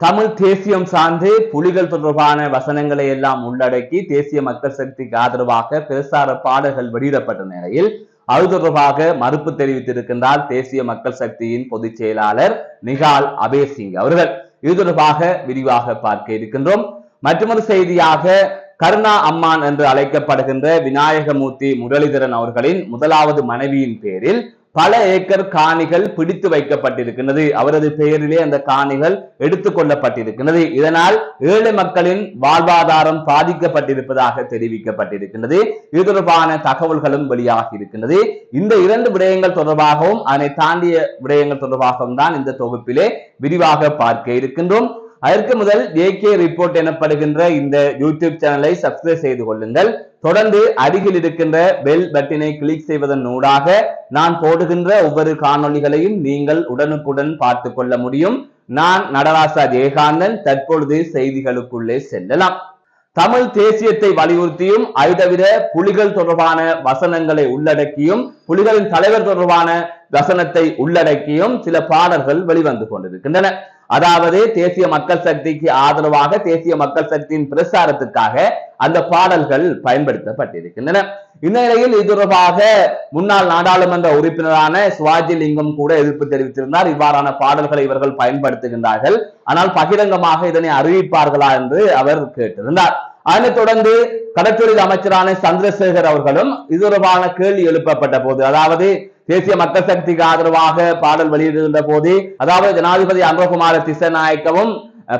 தமிழ் தேசியம் சார்ந்து புலிகள் தொடர்பான வசனங்களை எல்லாம் உள்ளடக்கி தேசிய மக்கள் சக்திக்கு ஆதரவாக பிரசார பாடல்கள் வெளியிடப்பட்ட நிலையில் அது தொடர்பாக மறுப்பு தெரிவித்திருக்கின்றார் தேசிய மக்கள் சக்தியின் பொதுச் செயலாளர் நிகால் அபேசிங் அவர்கள். இது தொடர்பாக விரிவாக பார்க்க இருக்கின்றோம். மற்றொரு செய்தியாக கருணா அம்மான் என்று அழைக்கப்படுகின்ற விநாயகமூர்த்தி முரளிதரன் அவர்களின் முதலாவது மனைவியின் பேரில் பல ஏக்கர் காணிகள் பிடித்து வைக்கப்பட்டிருக்கிறது. அவரது பெயரிலே அந்த காணிகள் எடுத்துக் கொள்ளப்பட்டிருக்கிறது. இதனால் ஏழை மக்களின் வாழ்வாதாரம் பாதிக்கப்பட்டிருப்பதாக தெரிவிக்கப்பட்டிருக்கிறது. இது தொடர்பான தகவல்களும் வெளியாகி இருக்கின்றது. இந்த இரண்டு விடயங்கள் தொடர்பாகவும் அதனை தாண்டிய விடயங்கள் தொடர்பாகவும் தான் இந்த தொகுப்பிலே விரிவாக பார்க்க இருக்கின்றோம். அதற்கு முதல் ஏகே ரிப்போர்ட் எனப்படுகின்ற இந்த யூடியூப் சேனலை சப்ஸ்கிரைப் செய்து கொள்ளுங்கள். தொடர்ந்து அருகில் இருக்கின்ற பெல் பட்டனை கிளிக் செய்வதன் ஊடாக நான் போடுகின்ற ஒவ்வொரு காணொளிகளையும் நீங்கள் உடனுக்குடன் பார்த்து கொள்ள முடியும். நான் நடராசா ஜெயகாந்தன். தற்பொழுது செய்திகளுக்குள்ளே செல்லலாம். தமிழ் தேசியத்தை வலியுறுத்தியும் அதை தவிர புலிகள் தொடர்பான வசனங்களை உள்ளடக்கியும் புலிகளின் தலைவர் தொடர்பான வசனத்தை உள்ளடக்கியும் சில பாடல்கள் வெளிவந்து கொண்டிருக்கின்றன. அதாவது தேசிய மக்கள் சக்திக்கு ஆதரவாக தேசிய மக்கள் சக்தியின் பிரசாரத்துக்காக அந்த பாடல்கள் பயன்படுத்தப்பட்டிருக்கின்றன. இந்நிலையில் இது தொடர்பாக முன்னாள் நாடாளுமன்ற உறுப்பினரான சிவாஜி லிங்கம் கூட எதிர்ப்பு தெரிவித்திருந்தார். இவ்வாறான பாடல்களை இவர்கள் பயன்படுத்துகின்றார்கள், ஆனால் பகிரங்கமாக இதனை அறிவிப்பார்களா என்று அவர் கேட்டிருந்தார். அதனைத் தொடர்ந்து கடற்றொழில் அமைச்சரான சந்திரசேகர் அவர்களும் இது தொடர்பான கேள்வி எழுப்பப்பட்ட போது, அதாவது தேசிய மக்கள் சக்திக்கு ஆதரவாக பாடல் வெளியிடுகின்ற போது, அதாவது ஜனாதிபதி அனுரகுமார திசாநாயக்கவும்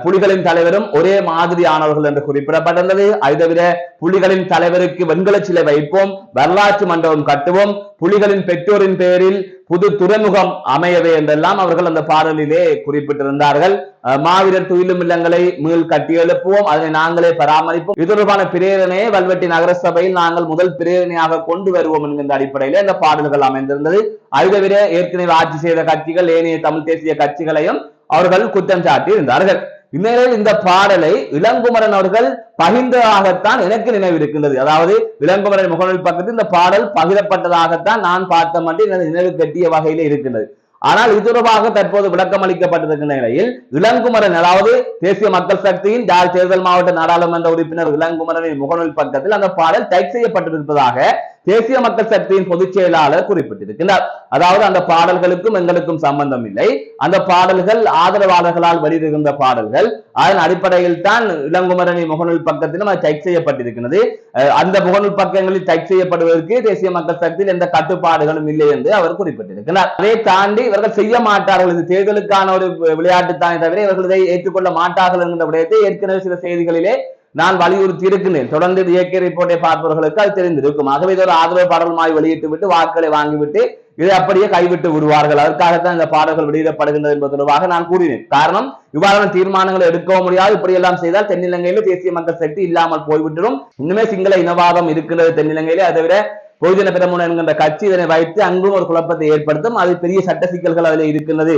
புலிகளின் தலைவரும் ஒரே மாதிரியானவர்கள் என்று குறிப்பிடப்பட்டிருந்தது. அதை தவிர புலிகளின் தலைவருக்கு வெண்கல சிலை வைப்போம், வரலாற்று மண்டபம் கட்டுவோம், புலிகளின் பெற்றோரின் பெயரில் புது துறைமுகம் அமையவே என்றெல்லாம் அவர்கள் அந்த பாடலிலே குறிப்பிட்டிருந்தார்கள். மாவீரர் துயிலும் இல்லங்களை மீள் கட்டி எழுப்புவோம், அதனை நாங்களே பராமரிப்போம், இது தொடர்பான பிரேரணையை வல்வெட்டி நகர சபையில் நாங்கள் முதல் பிரேரணையாக கொண்டு வருவோம் என்கின்ற அடிப்படையில் இந்த பாடல்கள் அமைந்திருந்தது. அதை தவிர ஏற்கனவே ஆட்சி செய்த கட்சிகள் ஏனைய தமிழ் தேசிய கட்சிகளையும் அவர்கள் குற்றம் சாட்டி இருந்தார்கள். இந்நிலையில் இந்த பாடலை இளங்குமரன் அவர்கள் பகிர்ந்ததாகத்தான் எனக்கு நினைவு இருக்கின்றது. அதாவது இளங்குமரன் முகநூல் பக்கத்தில் இந்த பாடல் பகிரப்பட்டதாகத்தான் நான் பார்த்த மட்டும் எனது நினைவு கட்டிய வகையிலே இருக்கின்றது. ஆனால் இது தொடர்பாக தற்போது விளக்கம் அளிக்கப்பட்டிருக்கின்ற நிலையில் இளங்குமரன், அதாவது தேசிய மக்கள் சக்தியின் யாழ் தேர்தல் மாவட்ட நாடாளுமன்ற உறுப்பினர் இளங்குமரனின் முகநூல் பக்கத்தில் அந்த பாடல் டைப் செய்யப்பட்டிருப்பதாக தேசிய மக்கள் சக்தியின் பொதுச் செயலாளர் குறிப்பிட்டிருக்கிறார். அதாவது அந்த பாடல்களுக்கும் எங்களுக்கும் சம்பந்தம் இல்லை, அந்த பாடல்கள் ஆதரவாளர்களால் வெளியிடுகின்ற பாடல்கள், அதன் அடிப்படையில் தான் இளங்குமரனின் முகநூல் பக்கத்திலும் அது டைப் செய்யப்பட்டிருக்கிறது. அந்த முகநூல் பக்கங்களில் டைப் செய்யப்படுவதற்கு தேசிய மக்கள் சக்தியில் எந்த கட்டுப்பாடுகளும் இல்லை என்று அவர் குறிப்பிட்டிருக்கிறார். அதை தாண்டி இவர்கள் செய்ய மாட்டார்கள், இது தேர்தலுக்கான ஒரு விளையாட்டு தானே தவிர இவர்கள் இதை ஏற்றுக்கொள்ள மாட்டார்கள் என்கின்ற விடயத்தை ஏற்கனவே சில செய்திகளிலே நான் வலியுறுத்தி இருக்கின்றேன். தொடர்ந்து இயற்கை ரிப்போர்ட்டை பார்ப்பவர்களுக்கு அது தெரிந்திருக்கும். ஆகவே இது ஒரு ஆதரவு பாடல்மாய் வெளியிட்டு விட்டு வாக்குகளை வாங்கிவிட்டு இதை அப்படியே கைவிட்டு விடுவார்கள். அதற்காகத்தான் இந்த பாடல்கள் வெளியிடப்படுகின்றது என்பது தொடர்பாக நான் கூறினேன். காரணம், இவ்வாறான தீர்மானங்களை எடுக்கவும் முடியாது. இப்படி எல்லாம் செய்தால் தென்னிலங்கையில தேசிய மக்கள் சக்தி இல்லாமல் போய்விட்டுரும். இன்னுமே சிங்கள இனவாதம் இருக்கின்றது தென்னிலங்கையிலே. அதை விட பொதுஜன பெரமுன என்கின்ற கட்சி இதனை வைத்து அங்கும் ஒரு குழப்பத்தை ஏற்படுத்தும். அது பெரிய சட்ட சிக்கல்கள் அதில் இருக்கின்றது,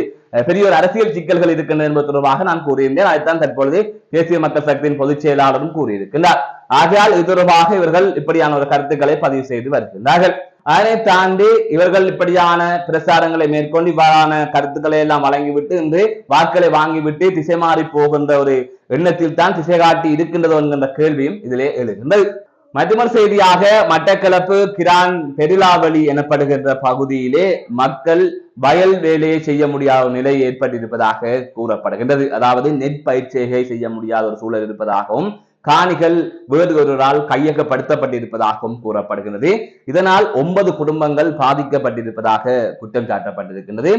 பெரிய ஒரு அரசியல் சிக்கல்கள் இருக்கின்றது என்பது தொடர்பாக நான் கூறியிருந்தேன். அதைத்தான் தற்பொழுது தேசிய மக்கள் சக்தியின் பொதுச் செயலாளரும் கூறியிருக்கின்றார். ஆகையால் இது தொடர்பாக இவர்கள் இப்படியான ஒரு கருத்துக்களை பதிவு செய்து வருகின்றார்கள். அதனை தாண்டி இவர்கள் இப்படியான பிரசாரங்களை மேற்கொண்டு இவ்வாறான கருத்துக்களை எல்லாம் வழங்கிவிட்டு இன்று வாக்களை வாங்கிவிட்டு திசை மாறி போகின்ற ஒரு எண்ணத்தில் தான் திசை காட்டி இருக்கின்றதோ என்கின்ற கேள்வியும் இதிலே எழுகின்றது. மற்றொரு செய்தியாக மட்டக்களப்பு கிரான் பெருலாவளி எனப்படுகின்ற பகுதியிலே மக்கள் வயல் வேலையை செய்ய முடியாத நிலை ஏற்பட்டிருப்பதாக கூறப்படுகின்றது. அதாவது நெற்பயிற்சிகை செய்ய முடியாத ஒரு சூழல் இருப்பதாகவும் காணிகள் வேறு ஒருவரால் கையகப்படுத்தப்பட்டிருப்பதாகவும் கூறப்படுகிறது. இதனால் 9 குடும்பங்கள் பாதிக்கப்பட்டிருப்பதாக குற்றம் சாட்டப்பட்டிருக்கின்றது.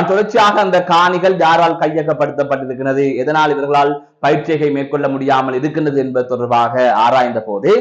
தொடர்ச்சியாக அந்த காணிகள் யாரால் கையகப்படுத்தப்பட்டிருக்கிறது, எதனால் இவர்களால் பயிற்சிகை மேற்கொள்ள முடியாமல் இருக்கின்றது என்பது தொடர்பாக ஆராய்ந்த போது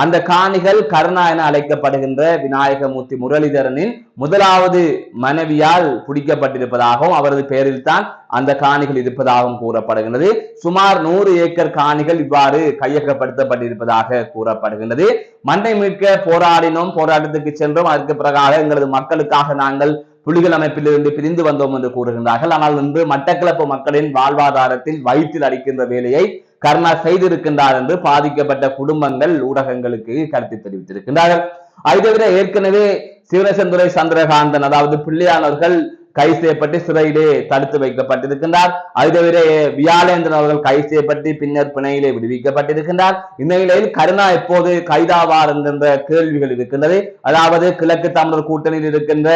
அந்த காணிகள் கருணா என அழைக்கப்படுகின்ற விநாயகமூர்த்தி முரளிதரனின் முதலாவது மனைவியால் பிடிக்கப்பட்டிருப்பதாகவும் அவரது பெயரில் தான் அந்த காணிகள் இருப்பதாகவும் கூறப்படுகின்றது. சுமார் 100 ஏக்கர் காணிகள் இவ்வாறு கையகப்படுத்தப்பட்டிருப்பதாக கூறப்படுகின்றது. மண்ணை மீட்க போராடினோம், போராட்டத்துக்கு சென்றோம், அதற்கு பிறகாக எங்களது மக்களுக்காக நாங்கள் புலிகள் அமைப்பிலிருந்து பிரிந்து வந்தோம் என்று கூறுகின்றார்கள். ஆனால் இன்று மட்டக்களப்பு மக்களின் வாழ்வாதாரத்தில் வயிற்றில் அடிக்கின்ற வேலையை கருணா செய்திருக்கின்றார் என்று பாதிக்கப்பட்ட குடும்பங்கள் ஊடகங்களுக்கு கருத்து தெரிவித்திருக்கின்றார்கள். அதை தவிர ஏற்கனவே சிவனேசந்துரை சந்திரகாந்தன், அதாவது பிள்ளையானவர்கள் கைது செய்யப்பட்டு சிறையிலே தடுத்து வைக்கப்பட்டிருக்கின்றார். அது தவிர வியாழேந்திரன் அவர்கள் கைது செய்யப்பட்டு பின்னர் பிணையிலே விடுவிக்கப்பட்டிருக்கின்றார். இந்த நிலையில் கருணா எப்போது கைதாவார் என்கின்ற கேள்விகள் இருக்கின்றது. அதாவது கிழக்கு தமிழர் கூட்டணியில் இருக்கின்ற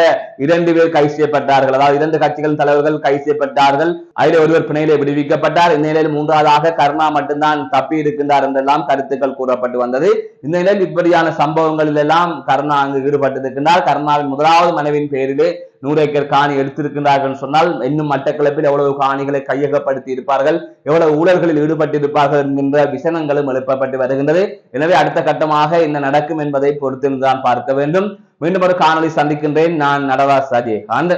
2 பேர் கைது செய்யப்பட்டார்கள். அதாவது 2 கட்சிகளின் தலைவர்கள் கைது செய்யப்பட்டார்கள். அதில் ஒருவர் பிணையிலே விடுவிக்கப்பட்டார். இந்த நிலையில் 3ஆவதாக கருணா மட்டும்தான் தப்பி இருக்கின்றார் என்றெல்லாம் கருத்துக்கள் கூறப்பட்டு வந்தது. இந்த நிலையில் இப்படியான சம்பவங்களில் எல்லாம் கருணா அங்கு ஈடுபட்டிருக்கின்றார். கருணாவின் முதலாவது மனைவின் பெயரிலே 100 ஏக்கர் காணி எடுத்திருக்கின்றார்கள் சொன்னால் இன்னும் மட்டக்களப்பில் எவ்வளவு காணிகளை கையகப்படுத்தி இருப்பார்கள், எவ்வளவு ஊழல்களில் ஈடுபட்டிருப்பார்கள் என்கின்ற விசனங்களும் எழுப்பப்பட்டு வருகின்றது. எனவே அடுத்த கட்டமாக என்ன நடக்கும் என்பதை பொறுத்திருந்துதான் பார்க்க வேண்டும். மீண்டும் ஒரு காணொலி சந்திக்கின்றேன். நான் நடராஜ் அஜயகாந்த்.